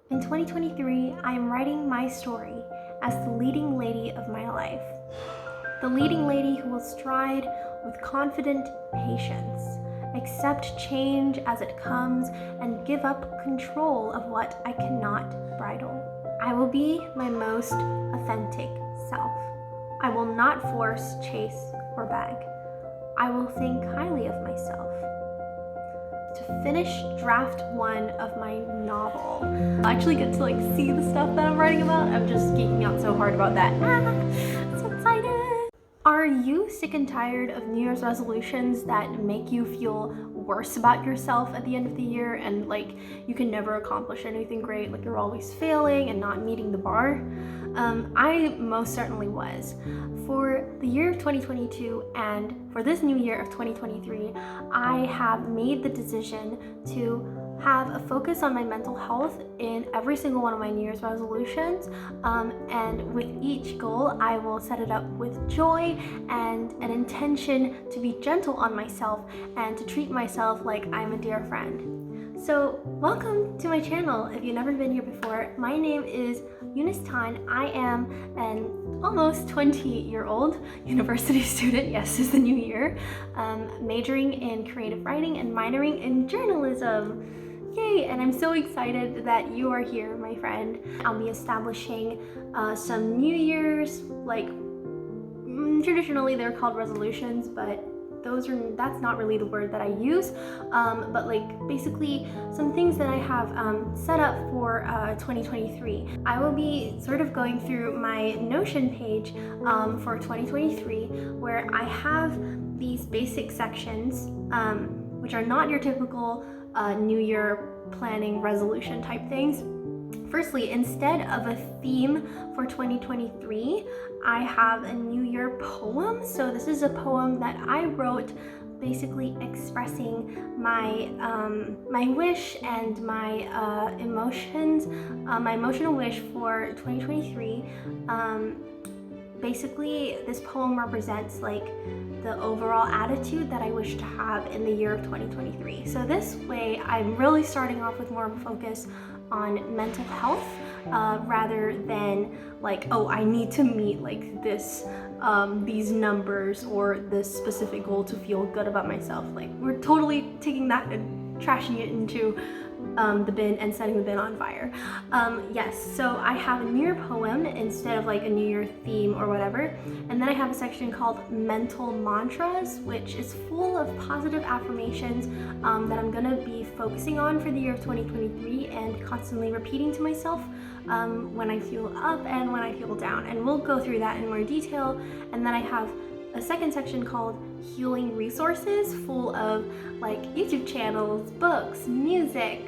In 2023, I am writing my story as the leading lady of my life. The leading lady who will stride with confident patience, accept change as it comes, and give up control of what I cannot bridle. I will be my most authentic self. I will not force, chase, or beg. I will think highly of myself. To finish draft 1 of my novel, I actually get to see the stuff that I'm writing about. I'm just geeking out so hard about that. So excited! Are you sick and tired of New Year's resolutions that make you feel worse about yourself at the end of the year and you can never accomplish anything great, you're always failing and not meeting the bar? I most certainly was. For the year of 2022 and for this new year of 2023, I have made the decision to have a focus on my mental health in every single one of my New Year's resolutions, and with each goal I will set it up with joy and an intention to be gentle on myself and to treat myself like I'm a dear friend. So welcome to my channel. If you've never been here before, my name is Jonna Jinton. I am an almost 20-year-old university student, yes, it's the new year, majoring in creative writing and minoring in journalism. Yay! And I'm so excited that you are here, my friend. I'll be establishing some New Year's, traditionally they're called resolutions, but that's not really the word that I use, but basically some things that I have set up for 2023. I will be sort of going through my Notion page for 2023, where I have these basic sections, which are not your typical New Year planning resolution type things. Firstly, instead of a theme for 2023, I have a New Year poem. So this is a poem that I wrote basically expressing my my wish and my emotions, my emotional wish for 2023. Basically, this poem represents the overall attitude that I wish to have in the year of 2023. So this way, I'm really starting off with more of a focus on mental health rather than oh, I need to meet this these numbers or this specific goal to feel good about myself. We're totally taking that and trashing it into the bin and setting the bin on fire. Yes, so I have a New Year poem instead of a New Year theme or whatever, and then I have a section called Mental Mantras, which is full of positive affirmations that I'm gonna be focusing on for the year of 2023 and constantly repeating to myself when I feel up and when I feel down, and we'll go through that in more detail. And then I have a second section called Healing Resources, full of YouTube channels, books, music,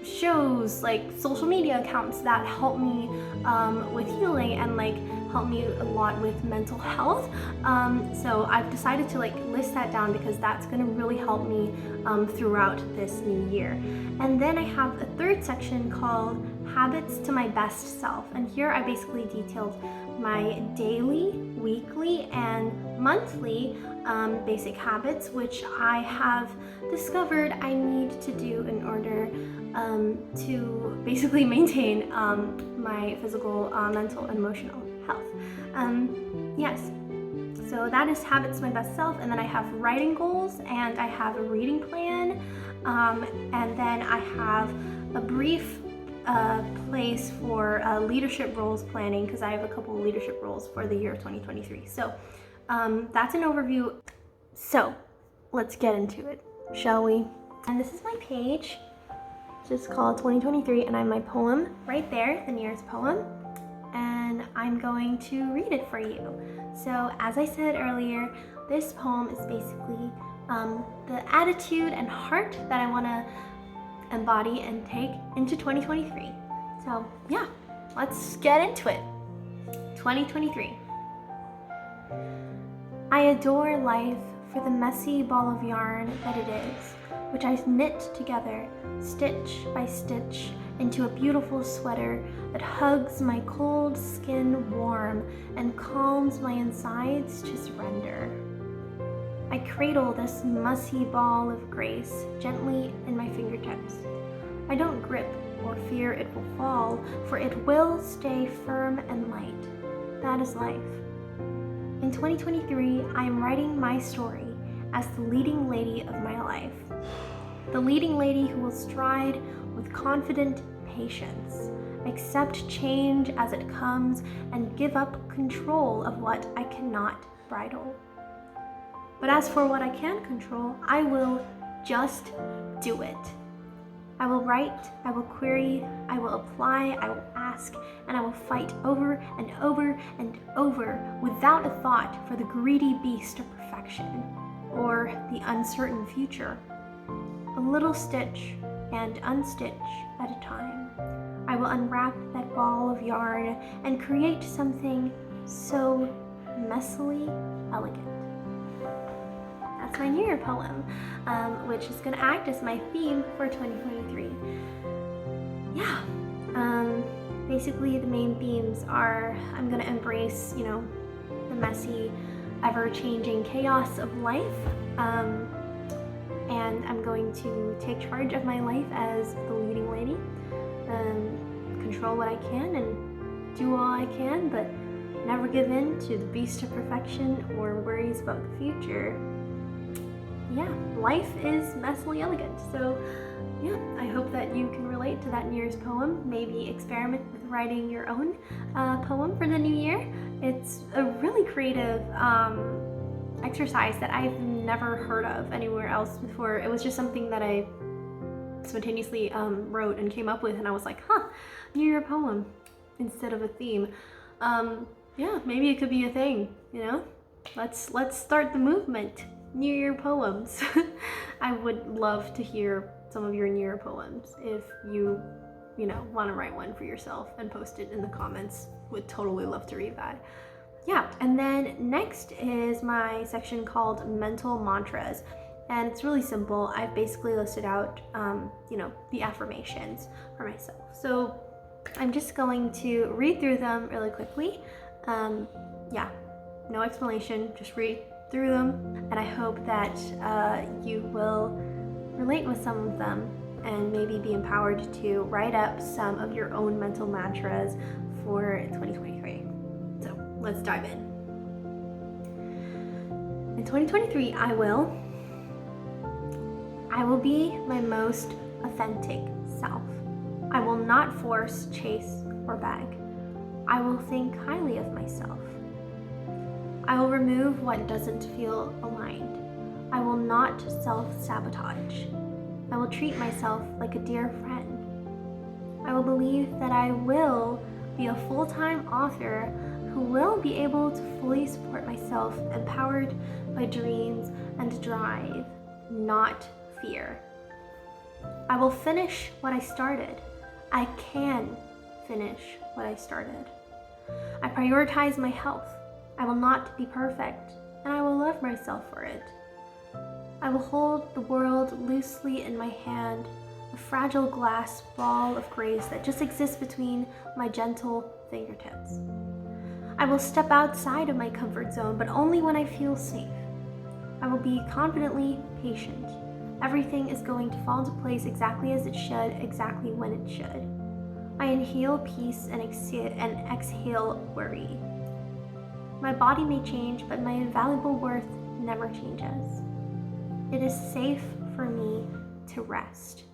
shows, social media accounts that help me with healing and help me a lot with mental health. So I've decided to list that down because that's going to really help me throughout this new year. And then I have a third section called Habits to My Best Self, and here I basically detailed my daily, weekly, and monthly basic habits, which I have discovered I need to do in order to basically maintain my physical, mental, and emotional health. Yes, so that is Habits to My Best Self, and then I have writing goals, and I have a reading plan, and then I have a brief place for leadership roles planning, because I have a couple of leadership roles for the year of 2023. So that's an overview. So let's get into it, shall we? And this is my page, which is called 2023, and I have my poem right there, the New Year's poem, and I'm going to read it for you. So as I said earlier, this poem is basically the attitude and heart that I want to embody and take into 2023. So yeah, let's get into it. 2023. I adore life for the messy ball of yarn that it is, which I knit together, stitch by stitch, into a beautiful sweater that hugs my cold skin warm and calms my insides to surrender. I cradle this mussy ball of grace gently in my fingertips, I don't grip or fear it will fall, for it will stay firm and light. That is life. In 2023, I am writing my story as the leading lady of my life. The leading lady who will stride with confident patience, accept change as it comes, and give up control of what I cannot bridle. But as for what I can control, I will just do it. I will write, I will query, I will apply, I will ask, and I will fight over and over and over without a thought for the greedy beast of perfection or the uncertain future. A little stitch and unstitch at a time, I will unwrap that ball of yarn and create something so messily elegant. That's my New Year poem, which is going to act as my theme for 2023. Yeah, basically the main themes are I'm going to embrace, the messy, ever-changing chaos of life, and I'm going to take charge of my life as the leading lady, control what I can and do all I can, but never give in to the beast of perfection or worries about the future. Yeah, life is messily elegant. So yeah, I hope that you can relate to that New Year's poem. Maybe experiment with writing your own poem for the new year. It's a really creative exercise that I've never heard of anywhere else before. It was just something that I spontaneously wrote and came up with, and I was like, New Year poem instead of a theme. Yeah, maybe it could be a thing, Let's start the movement. New Year poems. I would love to hear some of your New Year poems. If you want to write one for yourself and post it in the comments, would totally love to read that. Yeah, and then next is my section called Mental Mantras, and it's really simple. I've basically listed out, the affirmations for myself. So I'm just going to read through them really quickly. Yeah, no explanation, just read through them, and I hope that you will relate with some of them and maybe be empowered to write up some of your own mental mantras for 2023. So let's dive in. In 2023, I will be my most authentic self. I will not force, chase, or beg. I will think highly of myself. I will remove what doesn't feel aligned. I will not self-sabotage. I will treat myself like a dear friend. I will believe that I will be a full-time author who will be able to fully support myself, empowered by dreams and drive, not fear. I will finish what I started. I can finish what I started. I prioritize my health. I will not be perfect, and I will love myself for it. I will hold the world loosely in my hand, a fragile glass ball of grace that just exists between my gentle fingertips. I will step outside of my comfort zone, but only when I feel safe. I will be confidently patient. Everything is going to fall into place exactly as it should, exactly when it should. I inhale peace and exhale worry. My body may change, but my invaluable worth never changes. It is safe for me to rest.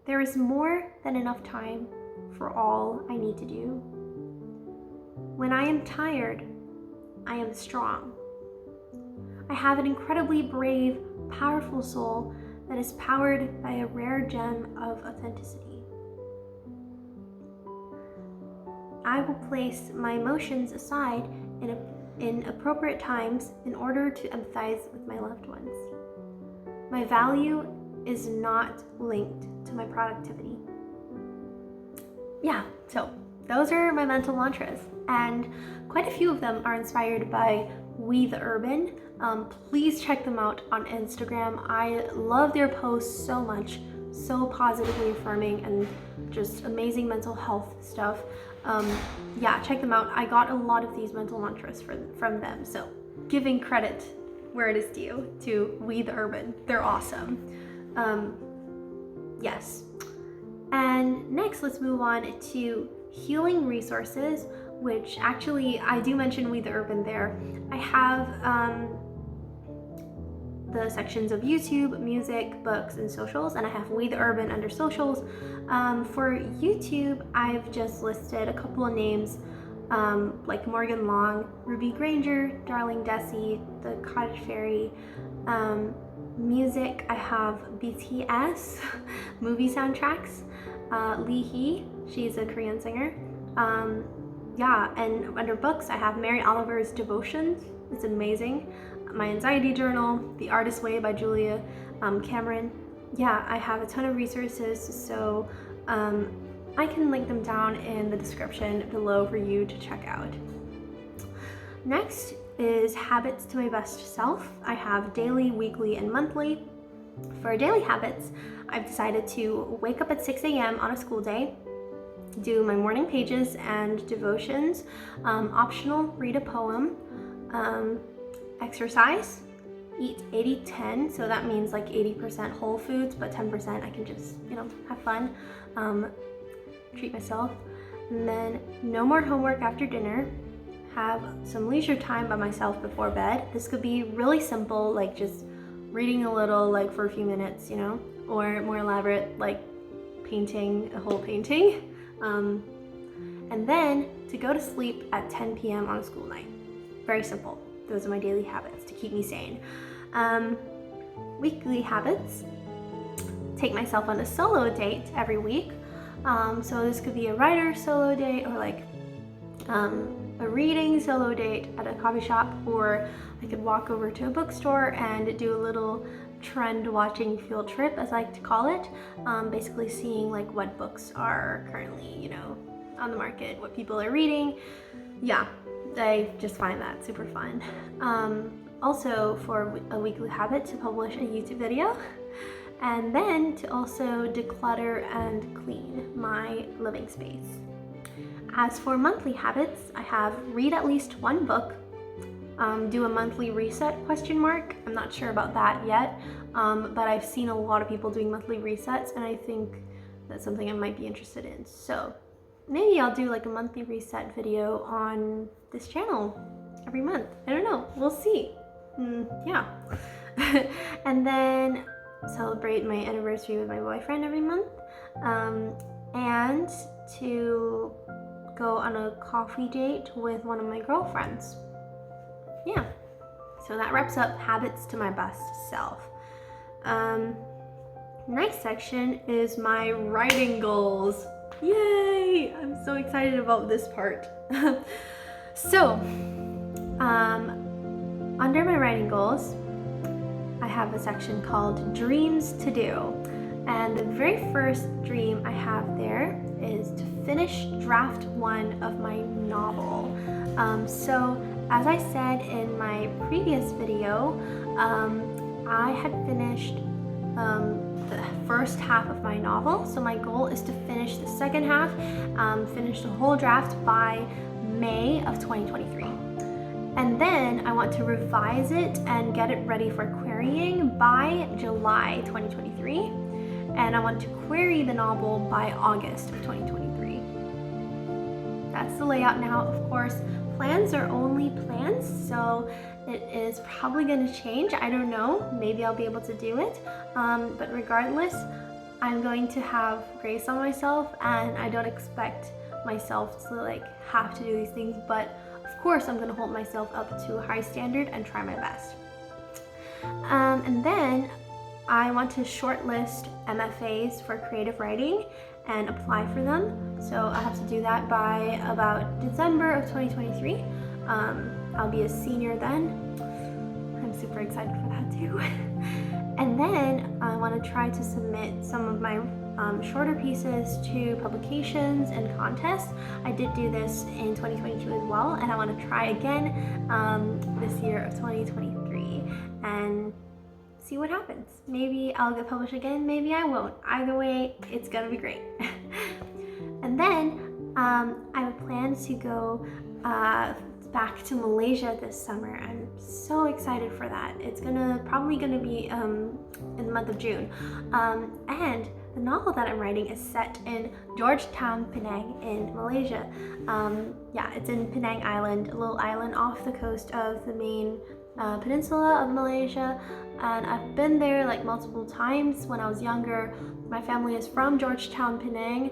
There is more than enough time for all I need to do. When I am tired, I am strong. I have an incredibly brave, powerful soul that is powered by a rare gem of authenticity. I will place my emotions aside in appropriate times in order to empathize with my loved ones. My value is not linked to my productivity. Yeah, so those are my mental mantras, and quite a few of them are inspired by We the Urban. Please check them out on Instagram. I love their posts so much, so positively affirming and just amazing mental health stuff. Yeah, check them out. I got a lot of these mental mantras from them, so giving credit where it is due to We the Urban. They're awesome. Yes. And next, let's move on to healing resources, which actually I do mention We the Urban there. I have the sections of YouTube, music, books, and socials, and I have We the Urban under socials. For YouTube, I've just listed a couple of names like Morgan Long, Ruby Granger, Darling Desi, the Cottage Fairy. Music, I have BTS, movie soundtracks, Lee Hee, she's a Korean singer. Yeah, and under books, I have Mary Oliver's Devotions, it's amazing. My Anxiety Journal, The Artist's Way by Julia Cameron. Yeah, I have a ton of resources, so I can link them down in the description below for you to check out. Next is Habits to My Best Self. I have daily, weekly, and monthly. For daily habits, I've decided to wake up at 6 a.m. on a school day, do my morning pages and devotions, optional, read a poem, exercise, eat 80-10, so that means like 80% whole foods, but 10% I can just, have fun, treat myself. And then no more homework after dinner, have some leisure time by myself before bed. This could be really simple, like just reading a little, like for a few minutes, or more elaborate, like painting a whole painting. And then to go to sleep at 10 p.m. on a school night. Very simple. Those are my daily habits to keep me sane. Weekly habits, take myself on a solo date every week. So this could be a writer solo date, or like a reading solo date at a coffee shop, or I could walk over to a bookstore and do a little trend watching field trip, as I like to call it. Basically seeing like what books are currently, on the market, what people are reading. Yeah, I just find that super fun. Also, for a weekly habit, to publish a YouTube video, and then to also declutter and clean my living space. As for monthly habits, I have read at least one book, do a monthly reset ? I'm not sure about that yet, but I've seen a lot of people doing monthly resets, and I think that's something I might be interested in. So maybe I'll do like a monthly reset video on this channel every month. I don't know, we'll see. Yeah. And then celebrate my anniversary with my boyfriend every month, and to go on a coffee date with one of my girlfriends. Yeah, so that wraps up habits to my best self. Next section is my writing goals. Yay! I'm so excited about this part. So, under my writing goals, I have a section called Dreams to Do. And the very first dream I have there is to finish draft 1 of my novel. So as I said in my previous video, I had finished the first half of my novel. So my goal is to finish the second half, finish the whole draft by May of 2023. And then I want to revise it and get it ready for querying by July 2023. And I want to query the novel by August of 2023. That's the layout now. Of course, plans are only plans, so it is probably going to change. I don't know. Maybe I'll be able to do it. But regardless, I'm going to have grace on myself, and I don't expect myself to have to do these things. But of course, I'm going to hold myself up to a high standard and try my best. And then I want to shortlist MFAs for creative writing and apply for them. So I'll have to do that by about December of 2023. I'll be a senior then. I'm super excited for that too. And then I want to try to submit some of my shorter pieces to publications and contests. I did do this in 2022 as well, and I want to try again this year of 2023 and see what happens. Maybe I'll get published again, maybe I won't. Either way, it's gonna be great. And then I have a plan to go back to Malaysia this summer. I'm so excited for that. It's probably gonna be in the month of June. And the novel that I'm writing is set in Georgetown, Penang in Malaysia. Yeah, it's in Penang Island, a little island off the coast of the main peninsula of Malaysia, and I've been there like multiple times when I was younger. My family is from Georgetown, Penang.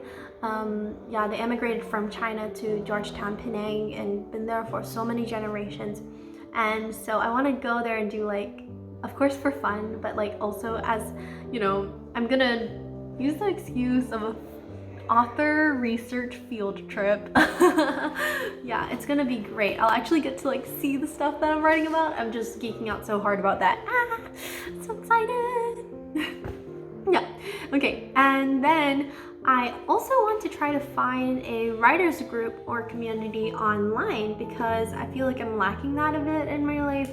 Yeah, they emigrated from China to Georgetown, Penang, and been there for so many generations. And so I want to go there and do like, of course for fun, but like also as, you know, I'm gonna use the excuse of a author research field trip. Yeah, it's gonna be great. I'll actually get to like see the stuff that I'm writing about. I'm just geeking out so hard about that. So excited. Yeah, okay, and then I also want to try to find a writers group or community online because I feel like I'm lacking that a bit in my life.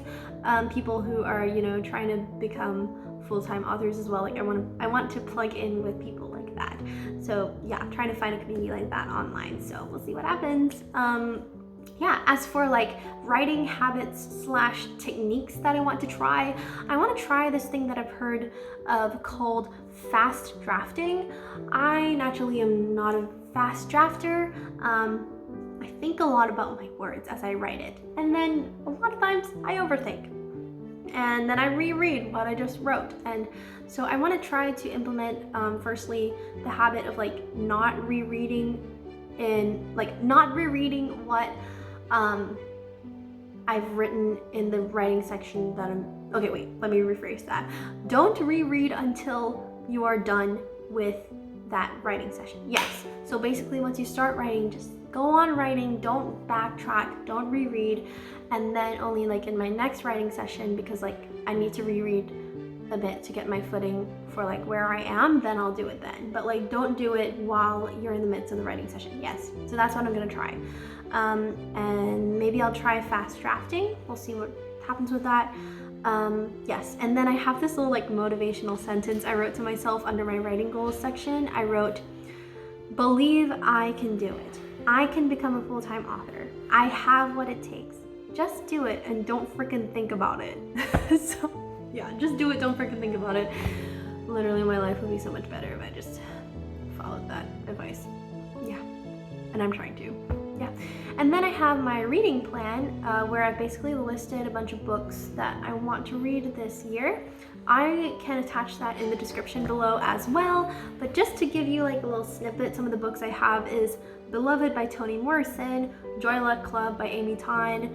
People who are, you know, trying to become full-time authors as well. Like I want to plug in with people like that. So yeah, I'm trying to find a community like that online. So we'll see what happens. Yeah, as for like writing habits / techniques that I want to try this thing that I've heard of called fast drafting. I naturally am not a fast drafter. I think a lot about my words as I write it, and then a lot of times I overthink, and then I reread what I just wrote. And so I want to try to implement firstly the habit of like not rereading what I've written in the writing section that okay, wait, let me rephrase that. Don't reread until you are done with that writing session. Yes, so basically once you start writing, just go on writing, don't backtrack, don't reread, and then only like in my next writing session, because like I need to reread a bit to get my footing for like where I am, then I'll do it then. But like don't do it while you're in the midst of the writing session. Yes, so that's what I'm gonna try. And maybe I'll try fast drafting. We'll see what happens with that. Yes, and then I have this little like motivational sentence I wrote to myself under my writing goals section. I wrote, believe I can do it. I can become a full-time author. I have what it takes. Just do it and don't freaking think about it. So yeah, just do it, don't freaking think about it. Literally my life would be so much better if I just followed that advice. Yeah, and I'm trying to. Yeah, and then I have my reading plan where I've basically listed a bunch of books that I want to read this year. I can attach that in the description below as well, but just to give you like a little snippet, some of the books I have is Beloved by Toni Morrison, Joy Luck Club by Amy Tan,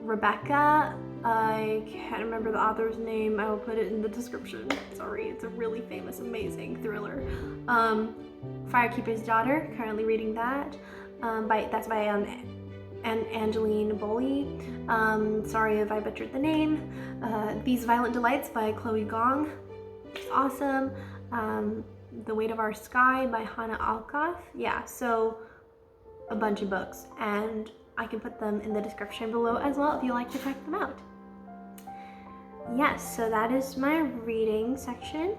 Rebecca, I can't remember the author's name, I will put it in the description, sorry, it's a really famous, amazing thriller. Firekeeper's Daughter, currently reading that. That's by Angeline Boley. Sorry if I butchered the name. These Violent Delights by Chloe Gong, which is awesome. The Weight of Our Sky by Hannah Alkoff. Yeah, so a bunch of books, and I can put them in the description below as well if you like to check them out. Yes, so that is my reading section.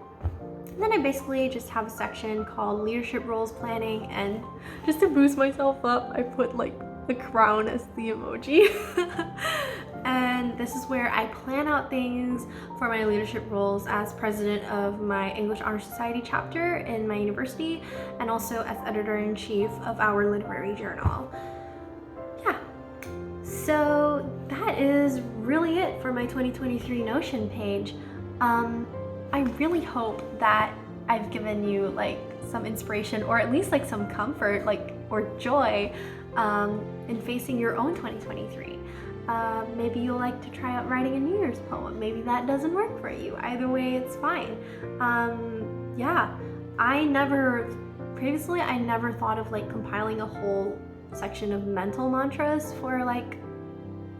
And then I basically just have a section called leadership roles planning, and just to boost myself up, I put like the crown as the emoji. And this is where I plan out things for my leadership roles as president of my English Honor Society chapter in my university, and also as editor-in-chief of our literary journal. Yeah, so that is really it for my 2023 Notion page. I really hope that I've given you like some inspiration, or at least like some comfort, like, or joy in facing your own 2023. Maybe you'll like to try out writing a New Year's poem. Maybe that doesn't work for you. Either way, it's fine. Yeah, I never thought of like compiling a whole section of mental mantras for like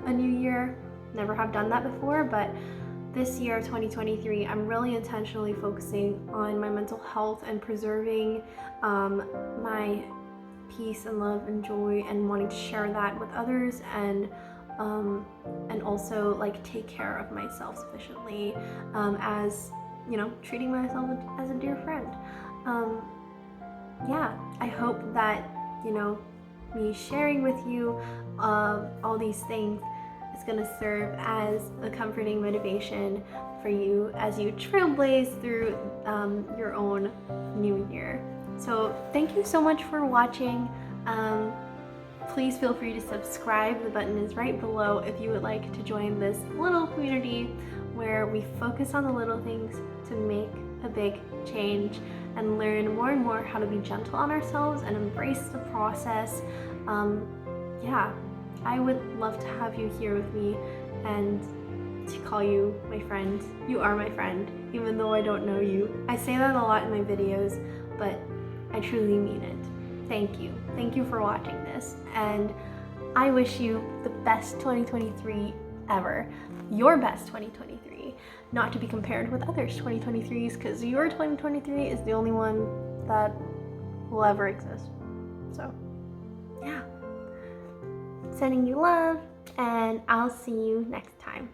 a new year. Never have done that before, but this year, 2023, I'm really intentionally focusing on my mental health and preserving my peace and love and joy, and wanting to share that with others, and also like take care of myself sufficiently, as, you know, treating myself as a dear friend. Yeah, I hope that, you know, me sharing with you all these things is going to serve as a comforting motivation for you as you trailblaze through your own new year. So thank you so much for watching. Please feel free to subscribe. The button is right below if you would like to join this little community where we focus on the little things to make a big change and learn more and more how to be gentle on ourselves and embrace the process. Yeah, I would love to have you here with me and to call you my friend. You are my friend, even though I don't know you. I say that a lot in my videos, but I truly mean it. Thank you. Thank you for watching this, and I wish you the best 2023 ever. Your best 2023, not to be compared with others' 2023s, because your 2023 is the only one that will ever exist. So, yeah. Sending you love, and I'll see you next time.